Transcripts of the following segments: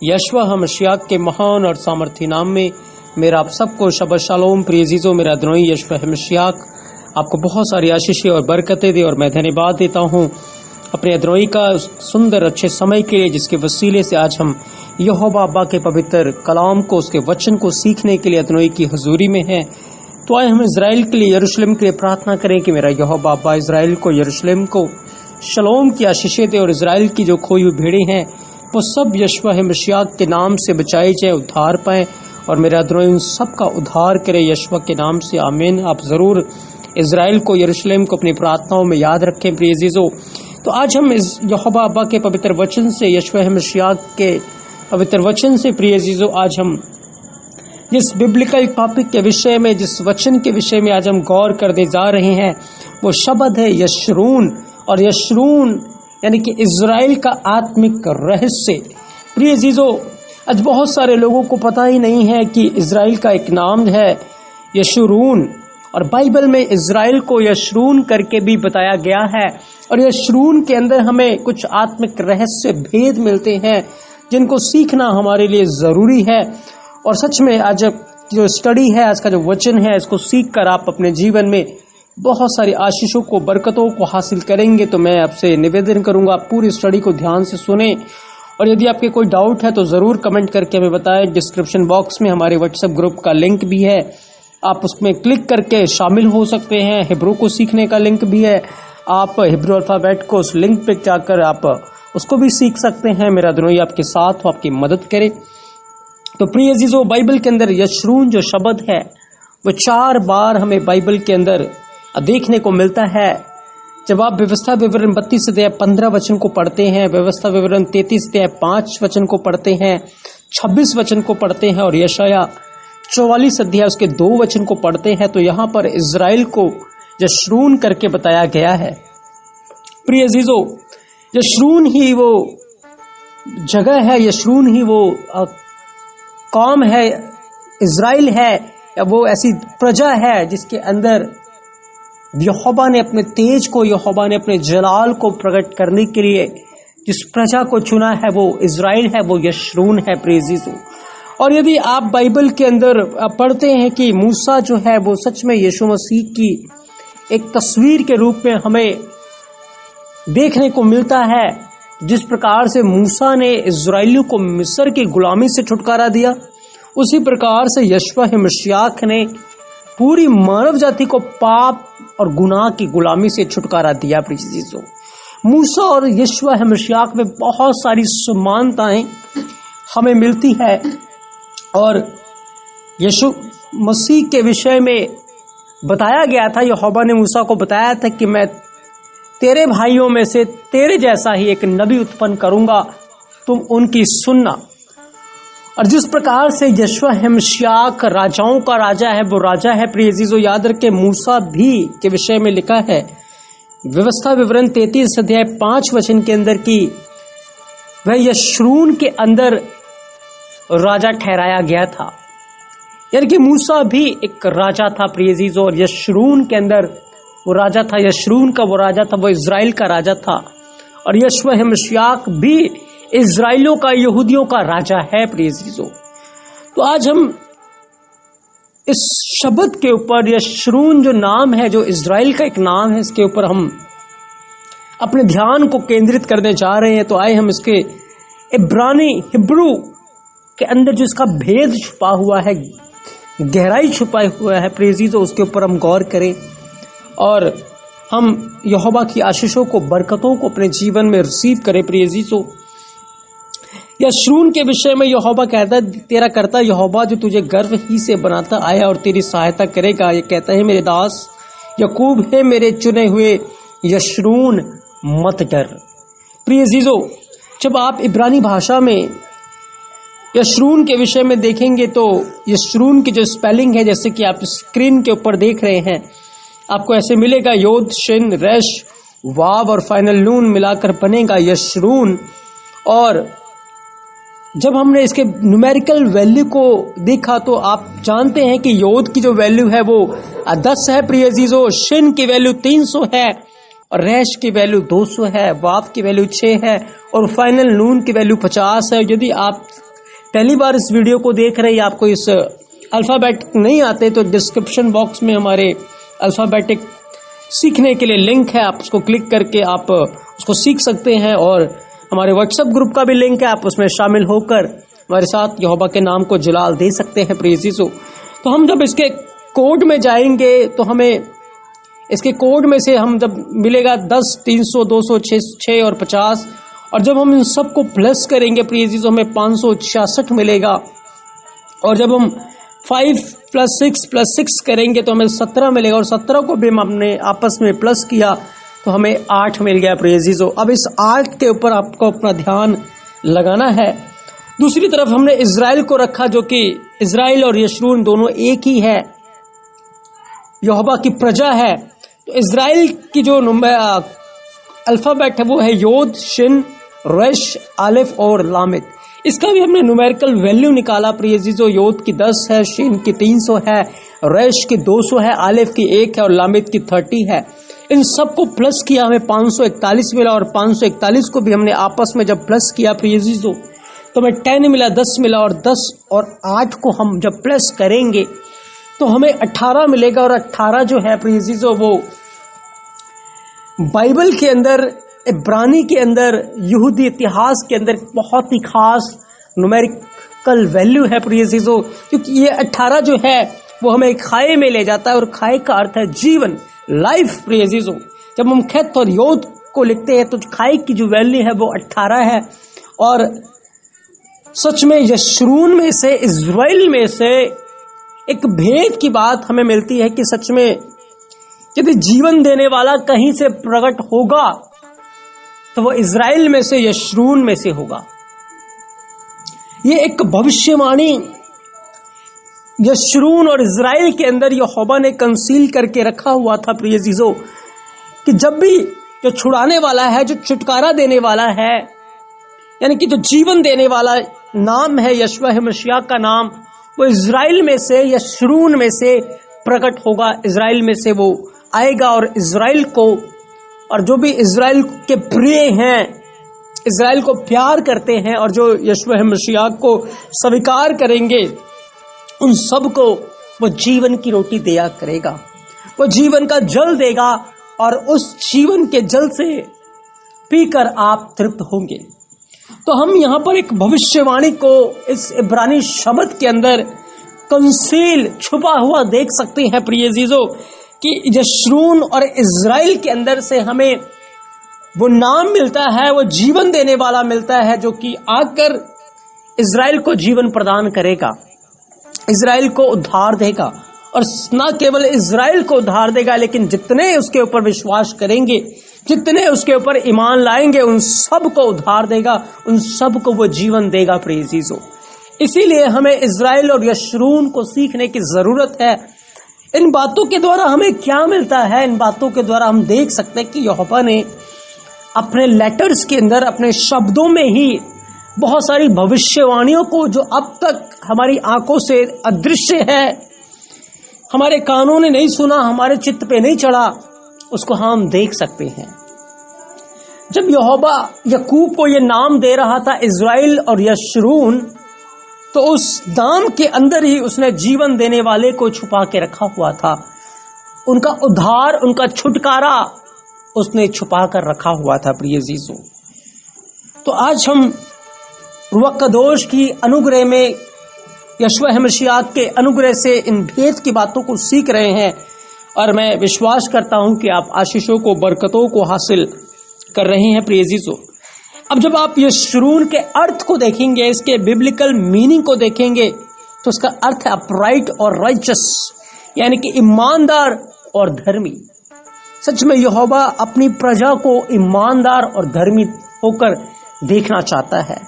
यशवा हमशिया के महान और सामर्थी नाम में मेरा आप सबको शबद शालोम। प्रिय अजीजों, मेरा अदनोई यशवा हमशिया आपको बहुत सारी आशीषें और बरकतें दे, और मैं धन्यवाद देता हूँ अपने अदनोई का सुंदर अच्छे समय के लिए, जिसके वसीले से आज हम यहोवा अब्बा के पवित्र कलाम को, उसके वचन को सीखने के लिए अदनोई की हजूरी में हैं। तो आए हम इज़राइल के लिए, यरूशलेम के लिए प्रार्थना करें कि मेरा यहोवा अब्बा इज़राइल को, यरूशलेम को शलोम की आशीषें दे, और इज़राइल की जो खोई हुई भेड़ें हैं वो सब यशवा हमशिया के नाम से बचाई जाए, उद्धार पाएं, और मेरा अदनोई उन सब का उद्धार करे यशवा के नाम से, आमीन। आप ज़रूर इज़राइल को, यरूशलेम को अपनी प्रार्थनाओं में याद रखें। प्रिय अजीजों, तो आज हम इस यहोवा अब्बा के पवित्र वचन से, यशवा हमशिया के पवित्र वचन से, प्रिय अजीजों, आज हम जिस बिब्लिकल टॉपिक के विषय में, जिस वचन के विषय में आज हम गौर करने जा रहे हैं, वो शब्द है यशरून। और यशरून यानी कि इज़राइल का आत्मिक रहस्य। प्रिय अजीजों, आज बहुत सारे लोगों को पता ही नहीं है कि इज़राइल का एक नाम है यशरून, और बाइबल में इज़राइल को यशरून करके भी बताया गया है। और यशरून के अंदर हमें कुछ आत्मिक रहस्य भेद मिलते हैं जिनको सीखना हमारे लिए ज़रूरी है। और सच में आज जो स्टडी है, आज का जो वचन है, इसको सीख कर आप अपने जीवन में बहुत सारी आशीषों को, बरकतों को हासिल करेंगे। तो मैं आपसे निवेदन करूंगा, आप पूरी स्टडी को ध्यान से सुने, और यदि आपके कोई डाउट है तो ज़रूर कमेंट करके हमें बताएं। डिस्क्रिप्शन बॉक्स में हमारे व्हाट्सएप ग्रुप का लिंक भी है, आप उसमें क्लिक करके शामिल हो सकते हैं। हिब्रू को सीखने का लिंक भी है, आप हिब्रू अल्फ़ाबेट को उस लिंक पे जाकर आप उसको भी सीख सकते हैं। मेरा अदनोई आपके साथ हो, आपकी मदद करे। तो प्रिय अजीजों, बाइबल के अंदर यशरून जो शब्द है वो 4 बार हमें बाइबल के अंदर देखने को मिलता है। जब आप व्यवस्था विवरण 32 अध्याय 15 वचन को पढ़ते हैं, व्यवस्था विवरण 33 अध्याय 5 वचन को पढ़ते हैं, 26 वचन को पढ़ते हैं, और यशाया 44 अध्याय उसके 2 वचन को पढ़ते हैं, तो यहाँ पर इज़राइल को यशरून करके बताया गया है। प्रिय अजीजों, यशरून ही वो जगह है, यशरून ही वो कौम है, इज़राइल है, या वो ऐसी प्रजा है जिसके अंदर यहोवा ने अपने तेज को, यहोवा ने अपने जलाल को प्रकट करने के लिए जिस प्रजा को चुना है वो इज़राइल है, वो यशरून है। प्रिय अजीजों, और यदि आप बाइबल के अंदर पढ़ते हैं कि मूसा जो है वो सच में यीशु मसीह की एक तस्वीर के रूप में हमें देखने को मिलता है। जिस प्रकार से मूसा ने इज़राइलियों को मिस्र की गुलामी से छुटकारा दिया, उसी प्रकार से यशवा हमशिया ने पूरी मानव जाति को पाप और गुनाह की गुलामी से छुटकारा दिया। प्रिय अजीजों, मूसा और यशवा हमशिया में बहुत सारी समानताएं हमें मिलती है, और यीशु मसीह के विषय में बताया गया था, यहोवा ने मूसा को बताया था कि मैं तेरे भाइयों में से तेरे जैसा ही एक नबी उत्पन्न करूंगा, तुम उनकी सुनना। और जिस प्रकार से यशवा हमशिया राजाओं का राजा है, वो राजा है। प्रिय अजीजों, याद रखें, मूसा भी के विषय में लिखा है व्यवस्था विवरण 33 अध्याय 5 वचन के अंदर की वह यशरून के अंदर राजा ठहराया गया था, यानी कि मूसा भी एक राजा था। प्रिय अजीजों, और यशरून के अंदर वो राजा था, यशरून का वो राजा था, वो इज़राइल का राजा था। और यशवा हमशिया भी इज़राइलों का, यहूदियों का राजा है। प्रिय अजीजों, तो आज हम इस शब्द के ऊपर, यशरून जो नाम है, जो इज़राइल का एक नाम है, इसके ऊपर हम अपने ध्यान को केंद्रित करने जा रहे हैं। तो आए हम इसके इब्रानी, हिब्रू के अंदर जो इसका भेद छुपा हुआ है, गहराई छुपा हुआ है, प्रिय अजीजों, उसके ऊपर हम गौर करें, और हम यहोवा की आशीषों को, बरकतों को अपने जीवन में रिसीव करें। प्रिय अजीजों, यशरून के विषय में यहोवा कहता है, तेरा करता यहोवा जो तुझे गर्व ही से बनाता आया और तेरी सहायता करेगा। ये कहता है, मेरे दास याकूब है, मेरे चुने हुए यशरून, मत डर। प्रिय अजीजों, जब आप इब्रानी भाषा में यशरून के विषय में देखेंगे तो यशरून की जो स्पेलिंग है, जैसे कि आप स्क्रीन के ऊपर देख रहे हैं, आपको ऐसे मिलेगा, योद, शिन, रेश, वाव और फाइनल नून मिलाकर बनेगा यशरून। और जब हमने इसके न्यूमेरिकल वैल्यू को देखा तो आप जानते हैं कि योद की जो वैल्यू है वो 10 है। प्रिय अजीजों, शिन की वैल्यू 300 है, और रैश की वैल्यू 200 है, वाव की वैल्यू 6 है, और फाइनल नून की वैल्यू 50 है। यदि आप पहली बार इस वीडियो को देख रहे हैं, आपको इस अल्फ़ाबेट नहीं आते तो डिस्क्रिप्शन बॉक्स में हमारे अल्फ़ाबेटिक सीखने के लिए लिंक है, आप उसको क्लिक करके आप उसको सीख सकते हैं। और हमारे व्हाट्सएप ग्रुप का भी लिंक है, आप उसमें शामिल होकर हमारे साथ यहोवा के नाम को जलाल दे सकते हैं। प्रिय यीशु, तो हम जब इसके कोड में जाएंगे तो हमें इसके कोड में से हम जब मिलेगा 10, 300, 200, 6 और 50, और जब हम इन सबको प्लस करेंगे प्रिय यीशु हमें 566 मिलेगा। और जब हम 5 + 6 + 6 करेंगे तो हमें 17 मिलेगा, और 17 को भी हमने आपस में प्लस किया तो हमें 8 मिल गया। प्रिय यीशु, अब इस 8 के ऊपर आपको अपना ध्यान लगाना है। दूसरी तरफ हमने इज़राइल को रखा, जो कि इज़राइल और यशरून दोनों एक ही है, यहोवा की प्रजा है। तो इज़राइल की जो अल्फ़ाबेट है वो है योद, शिन, रेश, आलिफ और लामिद। इसका भी हमने न्यूमेरिकल वैल्यू निकाला। प्रिय यीशु, योद की 10 है, शिन की 300 है, रेश की 200 है, आलिफ की 1 है और लामिद की 30 है। इन सबको प्लस किया, हमें 541 मिला, और 541 को भी हमने आपस में जब प्लस किया प्रिय यीशु तो हमें 10 मिला, 10 मिला, और 10 और 8 को हम जब प्लस करेंगे तो हमें 18 मिलेगा। और 18 जो है प्रिय यीशु वो बाइबल के अंदर, इब्रानी के अंदर, यहूदी इतिहास के अंदर बहुत ही खास न्यूमेरिकल वैल्यू है प्रिय यीशु, क्योंकि ये 18 जो है वो हमें खाए में ले जाता है, और खाए का अर्थ है जीवन, लाइफ। प्रिय यीशु, जब हम खत और योद को लिखते हैं तो खाए की जो वैल्यू है वो 18 है। और सच में यशरून में से, इज़राइल में से एक भेद की बात हमें मिलती है कि सच में यदि जीवन देने वाला कहीं से प्रकट होगा तो वो इज़राइल में से, यशरून में से होगा। ये एक भविष्यवाणी यशरून और इज़राइल के अंदर यहोवा ने कंसील करके रखा हुआ था प्रिय यीशु, कि जब भी जो छुड़ाने वाला है, जो छुटकारा देने वाला है, यानी कि जो जीवन देने वाला नाम है यशवा मसीह का नाम, वो इज़राइल में से, यशरून में से प्रकट होगा, इज़राइल में से वो आएगा। और इज़राइल को, और जो भी इज़राइल के प्रिय हैं, इज़राइल को प्यार करते हैं, और जो यशवा मसीह को स्वीकार करेंगे, उन सब को वो जीवन की रोटी दिया करेगा, वो जीवन का जल देगा, और उस जीवन के जल से पीकर आप तृप्त होंगे। तो हम यहाँ पर एक भविष्यवाणी को इस इब्रानी शब्द के अंदर कंसील, छुपा हुआ देख सकते हैं प्रिय यीशु, कि यशरून और इज़राइल के अंदर से हमें वो नाम मिलता है, वो जीवन देने वाला मिलता है, जो कि आकर इज़राइल को जीवन प्रदान करेगा, इज़राइल को उद्धार देगा। और न केवल इज़राइल को उद्धार देगा, लेकिन जितने उसके ऊपर विश्वास करेंगे, जितने उसके ऊपर ईमान लाएंगे, उन सब को उद्धार देगा, उन सब को वो जीवन देगा प्रिय यीशु। इसीलिए हमें इज़राइल और यशरून को सीखने की जरूरत है। इन बातों के द्वारा हमें क्या मिलता है? इन बातों के द्वारा हम देख सकते हैं कि यहोवा ने अपने लेटर्स के अंदर, अपने शब्दों में ही बहुत सारी भविष्यवाणियों को, जो अब तक हमारी आंखों से अदृश्य है, हमारे कानों ने नहीं सुना, हमारे चित्त पे नहीं चढ़ा, उसको हम देख सकते हैं। जब यहोवा याकूब को ये नाम दे रहा था इज़राइल और यशरून, तो उस नाम के अंदर ही उसने जीवन देने वाले को छुपा के रखा हुआ था। उनका उद्धार, उनका छुटकारा उसने छुपा कर रखा हुआ था प्रिय यीशु। तो आज हम रूह कदोश की अनुग्रह में, यशवा मसीह के अनुग्रह से इन भेद की बातों को सीख रहे हैं, और मैं विश्वास करता हूं कि आप आशीषों को, बरकतों को हासिल कर रहे हैं प्रिय यीशु। अब जब आप यशरून के अर्थ को देखेंगे, इसके बिब्लिकल मीनिंग को देखेंगे, तो उसका अर्थ है अपराइट और राइचस, यानी कि ईमानदार और धर्मी। सच में यहोवा अपनी प्रजा को ईमानदार और धर्मी होकर देखना चाहता है।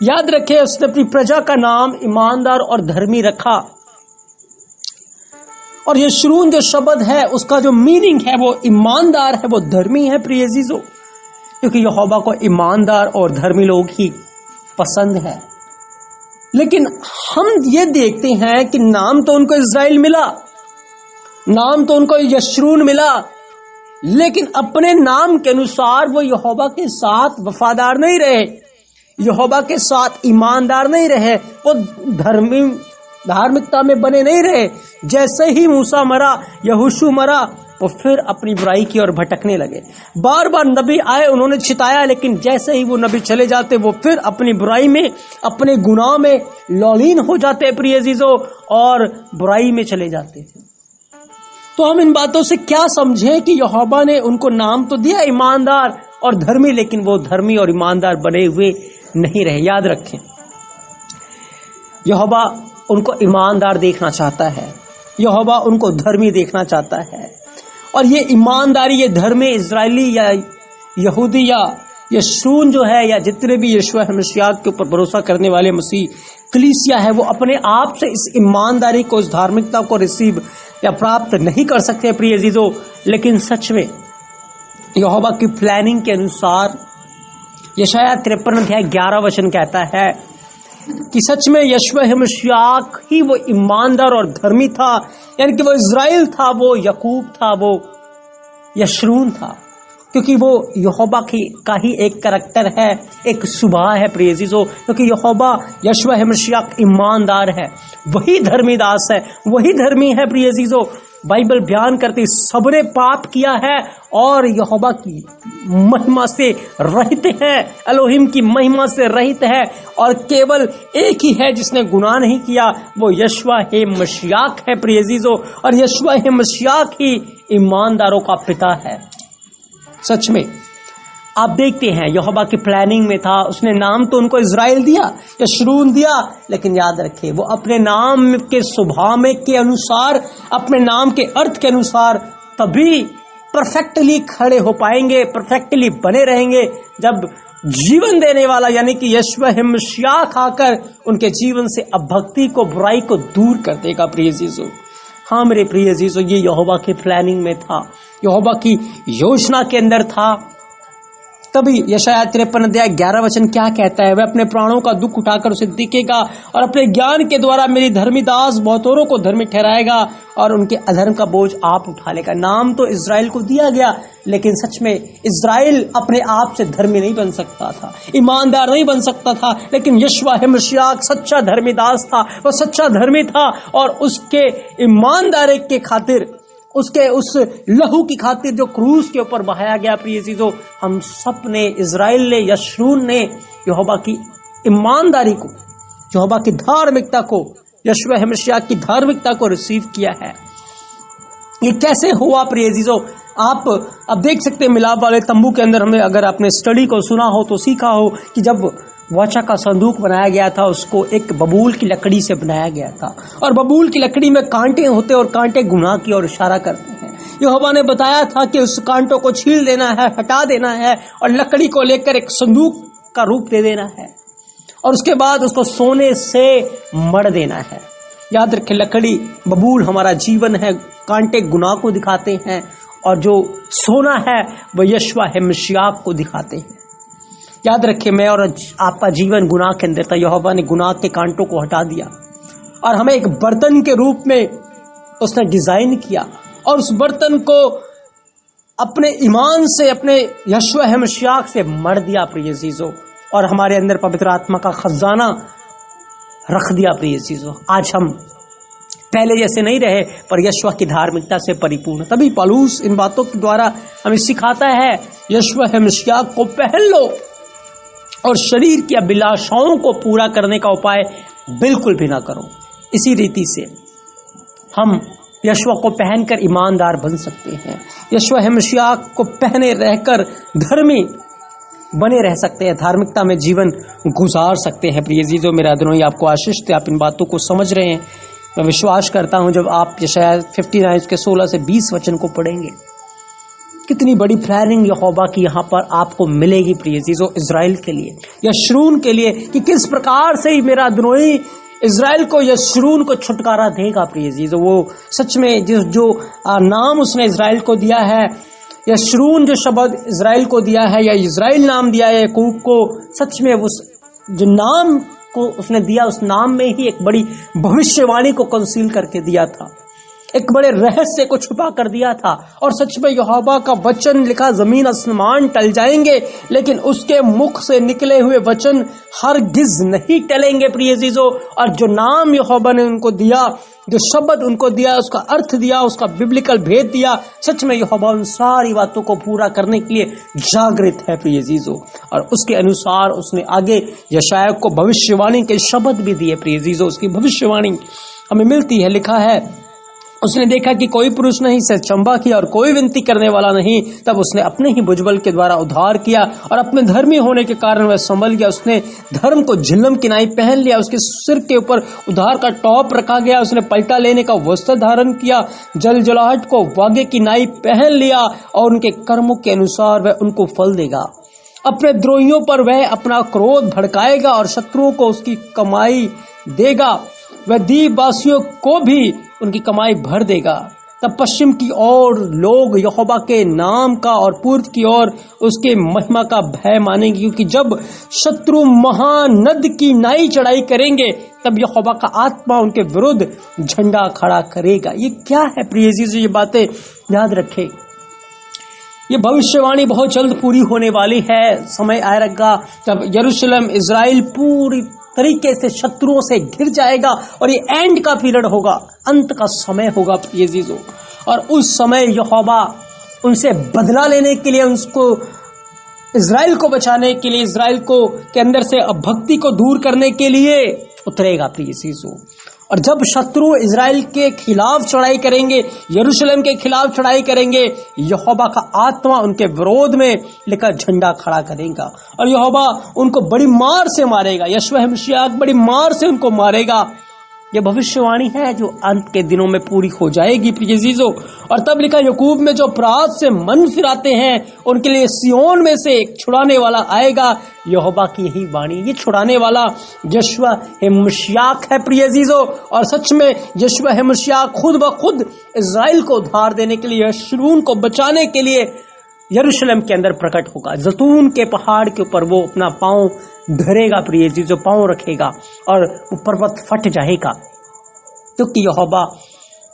याद रखें, उसने अपनी प्रजा का नाम ईमानदार और धर्मी रखा। और यशरून जो शब्द है, उसका जो मीनिंग है वो ईमानदार है, वो धर्मी है प्रिय यीशु, क्योंकि यहोवा को ईमानदार और धर्मी लोग ही पसंद है। लेकिन हम ये देखते हैं कि नाम तो उनको इज़राइल मिला, नाम तो उनको यशरून मिला, लेकिन अपने नाम के अनुसार वो यहोवा के साथ वफादार नहीं रहे। यहोवा के साथ ईमानदार नहीं रहे, वो धार्मिकता में बने नहीं रहे। जैसे ही मूसा मरा, यहोशू मरा, वो फिर अपनी बुराई की ओर भटकने लगे। बार बार नबी आए, उन्होंने छिताया, लेकिन जैसे ही वो नबी चले जाते वो फिर अपनी बुराई में, अपने गुनाह में लौलीन हो जाते प्रिय अजीजों, और बुराई में चले जाते। तो हम इन बातों से क्या समझें कि यहोवा ने उनको नाम तो दिया ईमानदार और धर्मी, लेकिन वो धर्मी और ईमानदार बने हुए नहीं रहे। याद रखें, यहोवा उनको ईमानदार देखना चाहता है, यहोवा उनको धर्मी देखना चाहता है। और ये ईमानदारी, ये धर्म इजरायली या यहूदी या यशून जो है, या जितने भी यीशु मसीह के ऊपर भरोसा करने वाले मसीह कलीसिया है, वो अपने आप से इस ईमानदारी को, इस धार्मिकता को रिसीव या प्राप्त नहीं कर सकते प्रिय अजीजों। लेकिन सच में यहोवा की प्लानिंग के अनुसार यशायाह 53:11 कहता है कि सच में यीशु मसीह ही वो ईमानदार और धर्मी था, यानी कि वो इज़राइल था, वो याकूब था, वो यशरून था, क्योंकि वो यहोवा का ही एक करैक्टर है, एक स्वभाव है प्रिय अजीजों। क्योंकि यहोवा यीशु मसीह ईमानदार है, वही धर्मी दास है, वही धर्मी है प्रिय अजीजों। बाइबल बयान करती सबने पाप किया है और यहोवा की महिमा से रहित है, एलोहिम की महिमा से रहित है, और केवल एक ही है जिसने गुनाह नहीं किया, वो यीशु मसीह है प्रिय अजीजों। और यीशु मसीह ही ईमानदारों का पिता है। सच में आप देखते हैं यहोवा की प्लानिंग में था, उसने नाम तो उनको इज़राइल दिया, यशरून दिया, लेकिन याद रखें वो अपने नाम के स्वभाव में के अनुसार, अपने नाम के अर्थ के अनुसार तभी परफेक्टली खड़े हो पाएंगे, परफेक्टली बने रहेंगे, जब जीवन देने वाला यानी कि यीशु मसीह खाकर उनके जीवन से अभक्ति को, बुराई को दूर कर देगा प्रिय अजीजों। हाँ मेरे प्रिय अजीजों, ये यहोवा की प्लानिंग में था, यहोवा की योजना के अंदर था। तभी यशायाह 53:11 क्या कहता है, वह अपने प्राणों का दुख उठाकर उसे दिखेगा और अपने ज्ञान के द्वारा मेरी धर्मी दास बहुतों को धर्मी ठहराएगा और उनके अधर्म का बोझ आप उठा लेगा। नाम तो इज़राइल को दिया गया, लेकिन सच में इज़राइल अपने आप से धर्मी नहीं बन सकता था, ईमानदार नहीं बन सकता था, लेकिन यीशु मसीह सच्चा धर्मी दास था, वह सच्चा धर्मी था, और उसके ईमानदारी के खातिर, उसके उस लहू की खातिर जो क्रूस के ऊपर बहाया गया प्रिय अजीजों, हम सब ने, इज़राइल ने, यशरून ने यहोवा की ईमानदारी को, यहोवा की धार्मिकता को, यीशु मसीह की धार्मिकता को रिसीव किया है। ये कैसे हुआ प्रिय अजीजों? आप अब देख सकते हैं मिलाप वाले तंबू के अंदर, हमें अगर आपने स्टडी को सुना हो तो सीखा हो कि जब वाचा का संदूक बनाया गया था, उसको एक बबूल की लकड़ी से बनाया गया था, और बबूल की लकड़ी में कांटे होते और कांटे गुनाह की ओर इशारा करते हैं। यहोवा ने बताया था कि उस कांटों को छील देना है, हटा देना है, और लकड़ी को लेकर एक संदूक का रूप दे देना है, और उसके बाद उसको सोने से मढ़ देना है। याद रखें, लकड़ी बबूल हमारा जीवन है, कांटे गुनाह को दिखाते हैं, और जो सोना है वह यीशु मसीह को दिखाते हैं। याद रखें, मैं और आपका जीवन गुनाह के अंदर था, यहोवा ने गुनाह के कांटों को हटा दिया और हमें एक बर्तन के रूप में उसने डिजाइन किया, और उस बर्तन को अपने ईमान से, अपने यीशु मसीह से मढ़ दिया प्रिय अजीजों, और हमारे अंदर पवित्र आत्मा का खजाना रख दिया प्रिय अजीजों। आज हम पहले जैसे नहीं रहे, पर यीशु की धार्मिकता से परिपूर्ण। तभी पौलुस इन बातों के द्वारा हमें सिखाता है, यीशु मसीह को पहन लो और शरीर की अभिलाषाओं को पूरा करने का उपाय बिल्कुल भी ना करो। इसी रीति से हम यीशु को पहनकर ईमानदार बन सकते हैं, यीशु मसीह को पहने रहकर धर्मी बने रह सकते हैं, धार्मिकता में जीवन गुजार सकते हैं। प्रिय अजीजों, मेरा दिनों आपको आशीष दे, आप इन बातों को समझ रहे हैं। मैं विश्वास करता हूं जब आप यशायाह 59 के 16 से 20 वचन को पढ़ेंगे, कितनी बड़ी प्लानिंग यहोवा की यहाँ पर आपको मिलेगी प्रिय अजीजों, इज़राइल के लिए, यशरून के लिए, कि किस प्रकार से ही मेरा द्रोही इज़राइल को, यशरून को छुटकारा देगा प्रिय अजीजों। वो सच में जो नाम उसने इज़राइल को दिया है, यशरून जो शब्द इज़राइल को दिया है, या इज़राइल नाम दिया है याकूब को, सच में उस जो नाम को उसने दिया, उस नाम में ही एक बड़ी भविष्यवाणी को कंसील करके दिया था। एक बड़े रहस्य को छुपा कर दिया था। और सच में यहोवा का वचन लिखा, जमीन आसमान टल जाएंगे लेकिन उसके मुख से निकले हुए वचन हरगिज नहीं टलेंगे प्रिय अजीजों। और जो नाम यहोवा ने उनको दिया, जो शब्द उनको दिया, उसका अर्थ दिया, उसका बिब्लिकल भेद दिया, सच में यहोवा उन सारी बातों को पूरा करने के लिए जागृत है प्रिय अजीजों। और उसके अनुसार उसने आगे यशायाह को भविष्यवाणी के शब्द भी दिए प्रिय अजीजों। उसकी भविष्यवाणी हमें मिलती है, लिखा है, उसने देखा कि कोई पुरुष नहीं से चंबा किया और कोई विनती करने वाला नहीं, तब उसने अपने ही भुजबल के द्वारा उद्धार किया और अपने धर्मी होने के कारण वह संभल गया। उसने धर्म को झिल्लम किनाई पहन लिया, उसके सिर के ऊपर उद्धार का टॉप रखा गया, उसने पलटा लेने का वस्त्र धारण किया, जलजलाहट को वागे की नाई पहन लिया और उनके कर्मों के अनुसार वह उनको फल देगा। अपने द्रोहियों पर वह अपना क्रोध भड़काएगा और शत्रुओं को उसकी कमाई देगा। वह द्वीपवासियों को भी उनकी कमाई भर देगा। तब पश्चिम की ओर लोग यहोवा के नाम का और पूर्व की ओर उसके महिमा का भय मानेंगे, क्योंकि जब शत्रु महानद की नाई चढ़ाई करेंगे तब यहोवा का आत्मा उनके विरुद्ध झंडा खड़ा करेगा। ये क्या है प्रिय अजीजों, ये बातें याद रखें। ये भविष्यवाणी बहुत जल्द पूरी होने वाली है। समय आएगा जब यरूशलेम इजराइल पूरी तरीके से शत्रुओं से घिर जाएगा और ये एंड का पीरियड होगा, अंत का समय होगा प्रिय अजीजों। और उस समय यहोवा उनसे बदला लेने के लिए, उसको इजराइल को बचाने के लिए, इजराइल को के अंदर से अभक्ति को दूर करने के लिए उतरेगा प्रिय अजीजों। और जब शत्रु इजराइल के खिलाफ चढ़ाई करेंगे, यरूशलेम के खिलाफ चढ़ाई करेंगे, यहोवा का आत्मा उनके विरोध में लेकर झंडा खड़ा करेगा और यहोवा उनको बड़ी मार से मारेगा। यशूआ मसीह बड़ी मार से उनको मारेगा। यह भविष्यवाणी है जो अंत के दिनों में पूरी हो जाएगी प्रिय अजीजों। और तब लिखा, याकूब में जो अपराध से मन फिराते हैं उनके लिए सियोन में से एक छुड़ाने वाला आएगा। यहोवा की यही वाणी, ये छुड़ाने वाला यशूआ मसीह है प्रिय अजीजों। और सच में यशूआ मसीह खुद ब खुद इजराइल को उद्धार देने के लिए, यशूरून को बचाने के लिए यरूशलेम के अंदर प्रकट होगा। जैतून के पहाड़ के ऊपर वो अपना पांव धरेगा प्रिय जी, जो पांव रखेगा और वो पर्वत फट जाएगा, क्योंकि यहोवा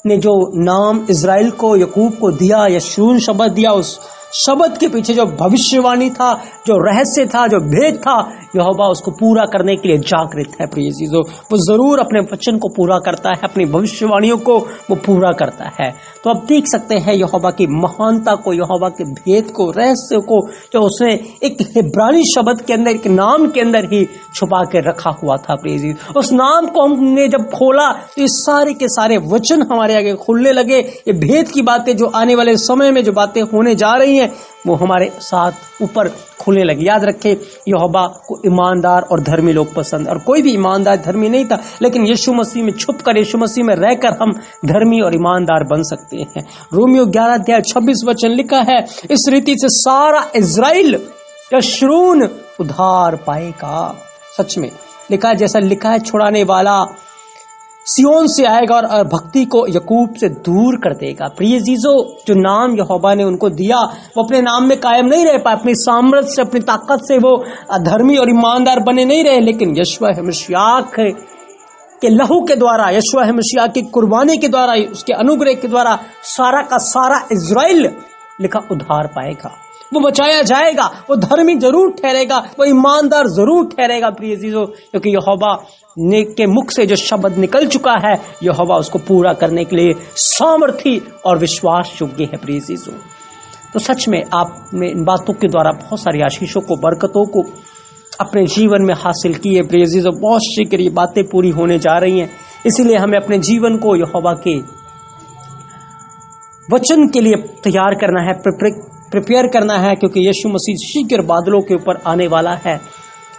ने जो नाम इजराइल को, याकूब को दिया, यशूरून शब्द दिया, उस शब्द के पीछे जो भविष्यवाणी था, जो रहस्य था, जो भेद था, यहोवा उसको पूरा करने के लिए जागृत है प्रिय चीजों। वो जरूर अपने वचन को पूरा करता है, अपनी भविष्यवाणियों को वो पूरा करता है। तो आप देख सकते हैं यहोवा की महानता को, यहोवा के भेद को, रहस्य को, जो उसने एक इब्रानी शब्द के अंदर, एक नाम के अंदर ही छुपा के रखा हुआ था प्रिय जी। उस नाम को हमने जब खोला तो ये सारे के सारे वचन हमारे आगे खुलने लगे। ये भेद की बातें जो आने वाले समय में जो बातें होने जा रही हैं वो हमारे साथ ऊपर खुलने लगी। याद रखें, यहोवा को ईमानदार और धर्मी लोग पसंद, और कोई भी ईमानदार धर्मी नहीं था, लेकिन यीशु मसीह में छुपकर, यीशु मसीह में रहकर हम धर्मी और ईमानदार बन सकते हैं। रोमियो 11:26 लिखा है, इस रीति से सारा इजराइल यशूरून उद्धार पाएगा। सच में लिखा है, जैसा लिखा है, छुड़ाने वाला सियोन से आएगा और भक्ति को याकूब से दूर कर देगा। प्रिय जीजो, जो नाम यहोवा ने उनको दिया वो अपने नाम में कायम नहीं रह पाए, अपनी सामर्थ्य से, अपनी ताकत से वो धर्मी और ईमानदार बने नहीं रहे, लेकिन यशूआ मसीह के लहू के द्वारा, यशूआ मसीह की कुर्बानी के द्वारा, उसके अनुग्रह के द्वारा सारा का सारा इजराइल लिखा उद्धार पाएगा। वो बचाया जाएगा, वो धर्मी जरूर ठहरेगा, वो ईमानदार जरूर ठहरेगा प्रिय जीजो, क्योंकि यहोवा ने के मुख से जो शब्द निकल चुका है, यहोवा उसको पूरा करने के लिए सामर्थी और विश्वास योग्य है प्रिय जीजो। तो सच में आपने इन बातों के द्वारा बहुत सारी आशीषों को, बरकतों को अपने जीवन में हासिल की है प्रिय जीजो। बहुत शीघ्र ये बातें पूरी होने जा रही हैं, इसीलिए हमें अपने जीवन को यहोवा के वचन के लिए तैयार करना है, प्रिपेयर करना है, क्योंकि यीशु मसीह शीघ्र बादलों के ऊपर आने वाला है।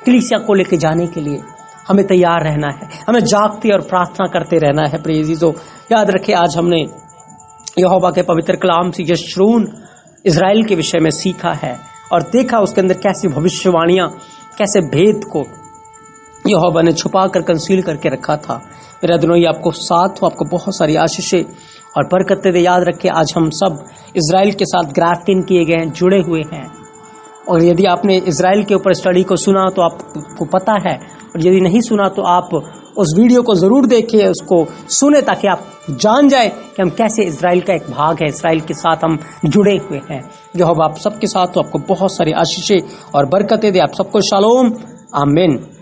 कलीसिया को लेकर जाने के लिए हमें तैयार रहना है, हमें जागते और प्रार्थना करते रहना है प्रिय जीजो। याद रखें, आज हमने यहोवा के पवित्र कलाम से यशूरून इजराइल के विषय में सीखा है और देखा उसके अंदर कैसी भविष्यवाणियां, कैसे भेद को यहोवा ने छुपा कर कंसील करके रखा था। मेरा दिनों आपको साथ हो, आपको बहुत सारी आशीषें और बरकतें दे। याद रखें, आज हम सब इजराइल के साथ ग्राफ्टिंग किए गए हैं, जुड़े हुए हैं, और यदि आपने इजराइल के ऊपर स्टडी को सुना तो आपको पता है, और यदि नहीं सुना तो आप उस वीडियो को ज़रूर देखें, उसको सुने, ताकि आप जान जाए कि हम कैसे इजराइल का एक भाग है, इजराइल के साथ हम जुड़े हुए हैं। जो अब आप सबके साथ, तो आपको बहुत सारी आशीषें और बरकतें दे। आप सबको शालोम, आमीन।